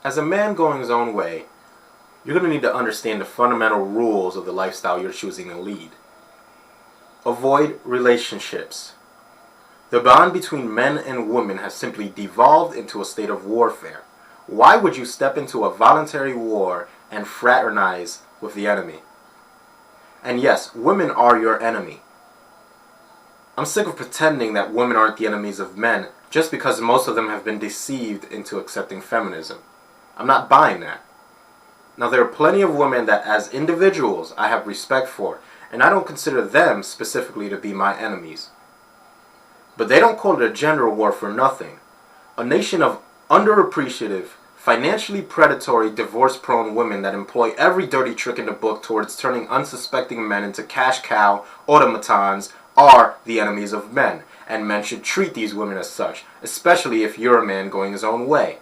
As a man going his own way, you're going to need to understand the fundamental rules of the lifestyle you're choosing to lead. Avoid relationships. The bond between men and women has simply devolved into a state of warfare. Why would you step into a voluntary war and fraternize with the enemy? And yes, women are your enemy. I'm sick of pretending that women aren't the enemies of men just because most of them have been deceived into accepting feminism. I'm not buying that. Now, there are plenty of women that as individuals I have respect for, and I don't consider them specifically to be my enemies. But they don't call it a gender war for nothing. A nation of underappreciative, financially predatory, divorce-prone women that employ every dirty trick in the book towards turning unsuspecting men into cash cow automatons are the enemies of men, and men should treat these women as such, especially if you're a man going his own way.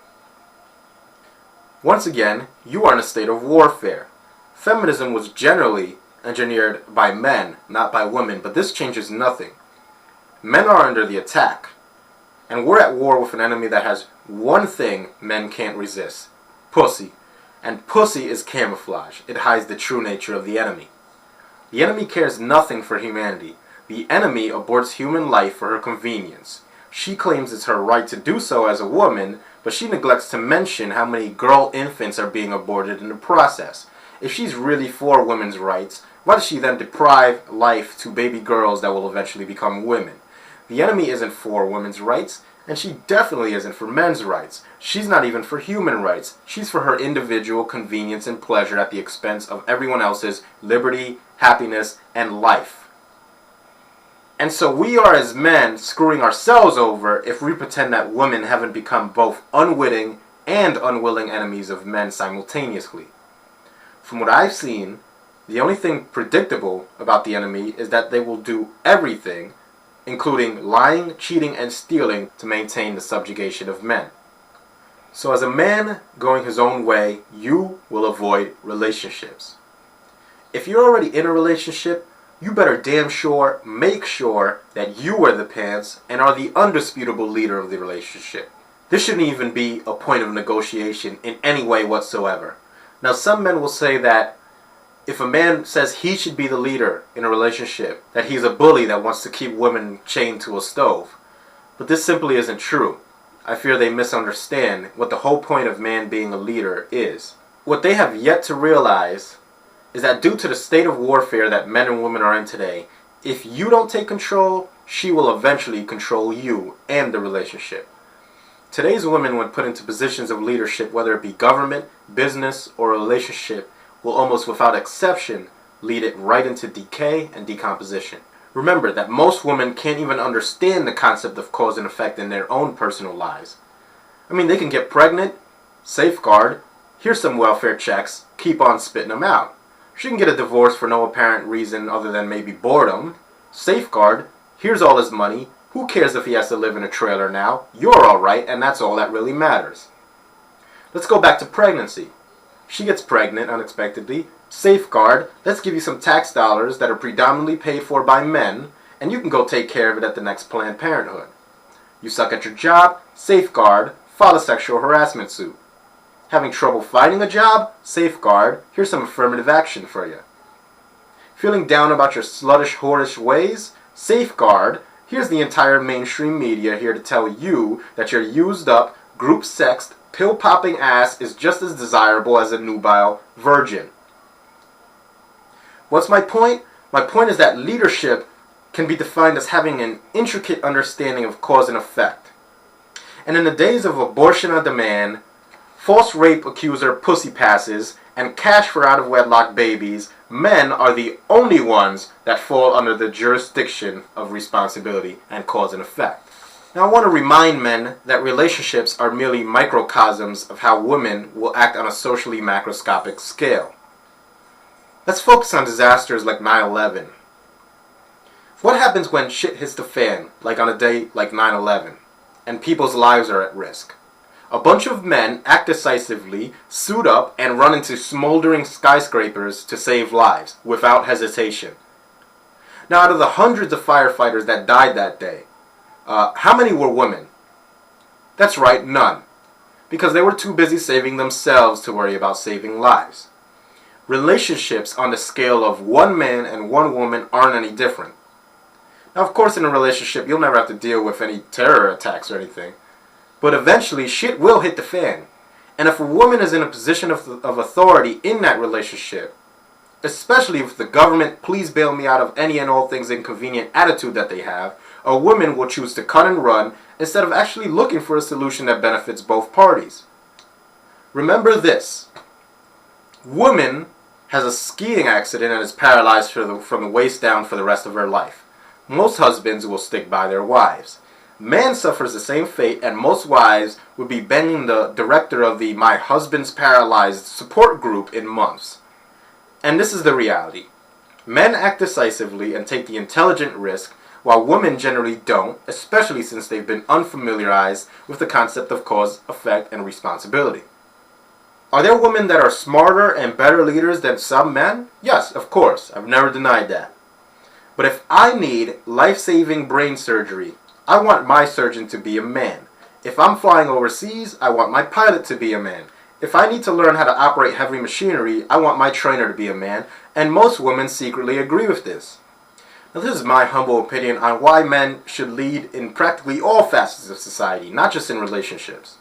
Once again, you are in a state of warfare. Feminism was generally engineered by men, not by women, but this changes nothing. Men are under the attack, and we're at war with an enemy that has one thing men can't resist: pussy. And pussy is camouflage. It hides the true nature of the enemy. The enemy cares nothing for humanity. The enemy aborts human life for her convenience. She claims it's her right to do so as a woman, but she neglects to mention how many girl infants are being aborted in the process. If she's really for women's rights, why does she then deprive life to baby girls that will eventually become women? The enemy isn't for women's rights, and she definitely isn't for men's rights. She's not even for human rights. She's for her individual convenience and pleasure at the expense of everyone else's liberty, happiness, and life. And so we are as men screwing ourselves over if we pretend that women haven't become both unwitting and unwilling enemies of men simultaneously. From what I've seen, the only thing predictable about the enemy is that they will do everything, including lying, cheating, and stealing, to maintain the subjugation of men. So as a man going his own way, you will avoid relationships. If you're already in a relationship, you better damn sure make sure that you wear the pants and are the undisputable leader of the relationship. This shouldn't even be a point of negotiation in any way whatsoever. Now, some men will say that if a man says he should be the leader in a relationship, that he's a bully that wants to keep women chained to a stove. But this simply isn't true. I fear they misunderstand what the whole point of man being a leader is. What they have yet to realize is that due to the state of warfare that men and women are in today, if you don't take control, she will eventually control you and the relationship. Today's women, when put into positions of leadership, whether it be government, business, or a relationship, will almost without exception lead it right into decay and decomposition. Remember that most women can't even understand the concept of cause and effect in their own personal lives. I mean, they can get pregnant, safeguard, here's some welfare checks, keep on spitting them out. She can get a divorce for no apparent reason other than maybe boredom. Safeguard, here's all his money. Who cares if he has to live in a trailer now? You're alright, and that's all that really matters. Let's go back to pregnancy. She gets pregnant unexpectedly. Safeguard, let's give you some tax dollars that are predominantly paid for by men, and you can go take care of it at the next Planned Parenthood. You suck at your job? Safeguard, file a sexual harassment suit. Having trouble finding a job? Safeguard, here's some affirmative action for you. Feeling down about your sluttish, whorish ways? Safeguard, here's the entire mainstream media here to tell you that your used up, group sexed, pill-popping ass is just as desirable as a nubile virgin. What's my point? My point is that leadership can be defined as having an intricate understanding of cause and effect. And in the days of abortion on demand, false rape accuser pussy passes, and cash for out-of-wedlock babies, men are the only ones that fall under the jurisdiction of responsibility and cause and effect. Now I want to remind men that relationships are merely microcosms of how women will act on a socially macroscopic scale. Let's focus on disasters like 9/11. What happens when shit hits the fan, like on a day like 9/11, and people's lives are at risk? A bunch of men act decisively, suit up, and run into smoldering skyscrapers to save lives, without hesitation. Now, out of the hundreds of firefighters that died that day, how many were women? That's right, none. because they were too busy saving themselves to worry about saving lives. Relationships on the scale of one man and one woman aren't any different. Now, of course, in a relationship, you'll never have to deal with any terror attacks or anything, but eventually shit will hit the fan. And if a woman is in a position of authority in that relationship, especially if the government please bail me out of any and all things inconvenient attitude that they have, a woman will choose to cut and run instead of actually looking for a solution that benefits both parties. Remember this. Woman has a skiing accident and is paralyzed from the waist down for the rest of her life. Most husbands will stick by their wives. Man suffers the same fate, and most wives would be banging the director of the My Husband's Paralyzed support group in months. And this is the reality. Men act decisively and take the intelligent risk, while women generally don't, especially since they've been unfamiliarized with the concept of cause, effect, and responsibility. Are there women that are smarter and better leaders than some men? Yes, of course. I've never denied that. But if I need life-saving brain surgery, I want my surgeon to be a man. If I'm flying overseas, I want my pilot to be a man. If I need to learn how to operate heavy machinery, I want my trainer to be a man, and most women secretly agree with this. Now, this is my humble opinion on why men should lead in practically all facets of society, not just in relationships.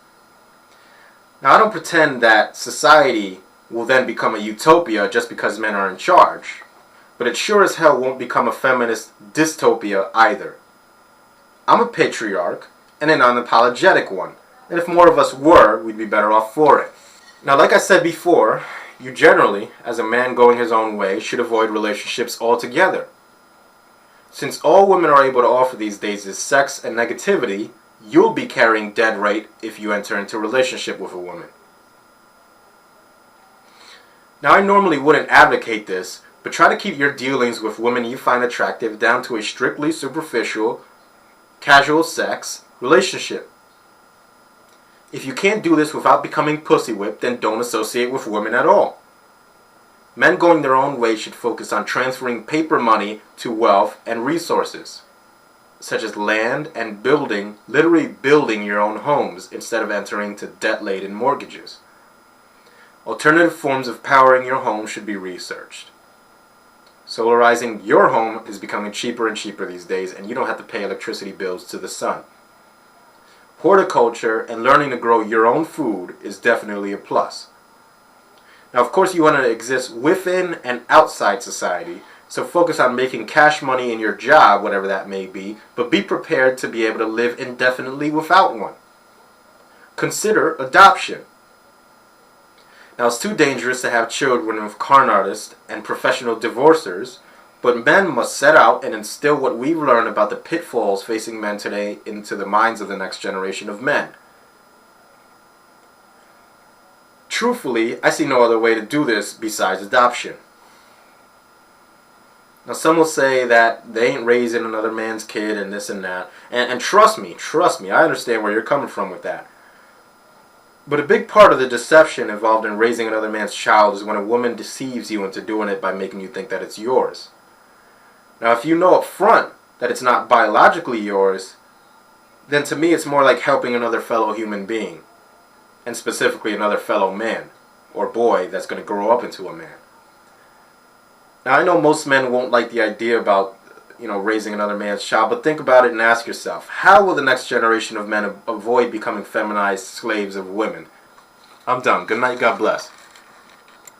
Now, I don't pretend that society will then become a utopia just because men are in charge, but it sure as hell won't become a feminist dystopia either. I'm a patriarch, and an unapologetic one, and if more of us were, we'd be better off for it. Now, like I said before, you generally, as a man going his own way, should avoid relationships altogether. Since all women are able to offer these days is sex and negativity, you'll be carrying dead weight if you enter into a relationship with a woman. Now, I normally wouldn't advocate this, but try to keep your dealings with women you find attractive down to a strictly superficial, casual sex relationship. If you can't do this without becoming pussy whipped, then don't associate with women at all. Men going their own way should focus on transferring paper money to wealth and resources, such as land and building, literally building your own homes instead of entering into debt-laden mortgages. Alternative forms of powering your home should be researched. Solarizing your home is becoming cheaper and cheaper these days, and you don't have to pay electricity bills to the sun. Horticulture and learning to grow your own food is definitely a plus. Now, of course, you want to exist within and outside society, so focus on making cash money in your job, whatever that may be, but be prepared to be able to live indefinitely without one. Consider adoption. Now, it's too dangerous to have children with con artists and professional divorcers, but men must set out and instill what we've learned about the pitfalls facing men today into the minds of the next generation of men. Truthfully, I see no other way to do this besides adoption. Now, some will say that they ain't raising another man's kid and this and that. And trust me, I understand where you're coming from with that. But a big part of the deception involved in raising another man's child is when a woman deceives you into doing it by making you think that it's yours. Now, if you know up front that it's not biologically yours, then to me it's more like helping another fellow human being, and specifically another fellow man or boy that's going to grow up into a man. Now, I know most men won't like the idea about, raising another man's child, but think about it and ask yourself, how will the next generation of men avoid becoming feminized slaves of women? I'm done. Good night. God bless.